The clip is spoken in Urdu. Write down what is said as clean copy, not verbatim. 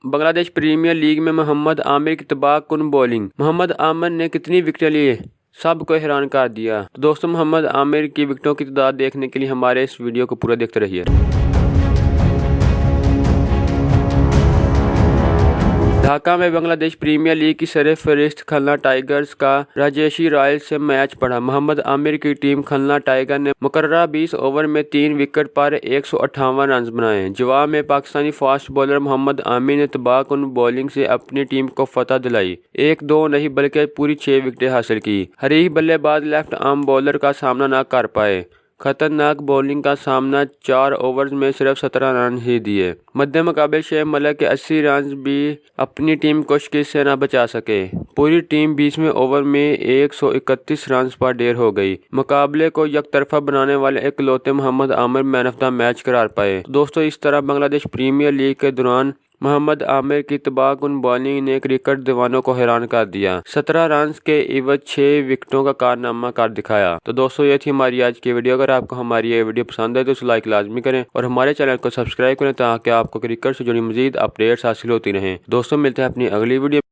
بنگلہ دیش پریمیئر لیگ میں محمد عامر کی تباہ کن بولنگ۔ محمد عامر نے کتنی وکٹیں لی، سب کو حیران کر دیا۔ تو دوستوں، محمد عامر کی وکٹوں کی تعداد دیکھنے کے لیے ہمارے اس ویڈیو کو پورا دیکھتے رہیے۔ ڈھاکہ میں بنگلہ دیش پریمیئر لیگ کی سرفہرست کھلنا ٹائیگرز کا راجیشی رائلز سے میچ پڑا۔ محمد عامر کی ٹیم کھلنا ٹائیگر نے مقررہ 20 اوور میں 3 وکٹ پر 158 رنز بنائے۔ جواب میں پاکستانی فاسٹ بالر محمد عامر نے تباہ کن بولنگ سے اپنی ٹیم کو فتح دلائی۔ 1-2 نہیں بلکہ پوری 6 وکٹیں حاصل کی۔ حریف بلے باز لیفٹ آرم بالر کا سامنا نہ کر پائے۔ خطرناک بولنگ کا سامنا 4 اوورز میں صرف 17 رن ہی دیے۔ مد مقابل شعیب ملک کے 80 رنز بھی اپنی ٹیم کو شکست سے نہ بچا سکے۔ پوری ٹیم 20ویں اوور میں 131 رنز پر ڈیر ہو گئی۔ مقابلے کو یک طرفہ بنانے والے اکلوتے محمد عامر مین آف دا میچ قرار پائے۔ دوستو، اس طرح بنگلہ دیش پریمیئر لیگ کے دوران محمد عامر کی تباہ کن بولنگ نے کرکٹ دیوانوں کو حیران کر دیا۔ 17 رنز کے عوض 6 وکٹوں کا کارنامہ کر دکھایا۔ تو دوستو، یہ تھی ہماری آج کی ویڈیو۔ اگر آپ کو ہماری یہ ویڈیو پسند ہے تو اسے لائک لازمی کریں اور ہمارے چینل کو سبسکرائب کریں تاکہ آپ کو کرکٹ سے جڑی مزید اپڈیٹس حاصل ہوتی رہیں۔ دوستو، ملتے ہیں اپنی اگلی ویڈیو۔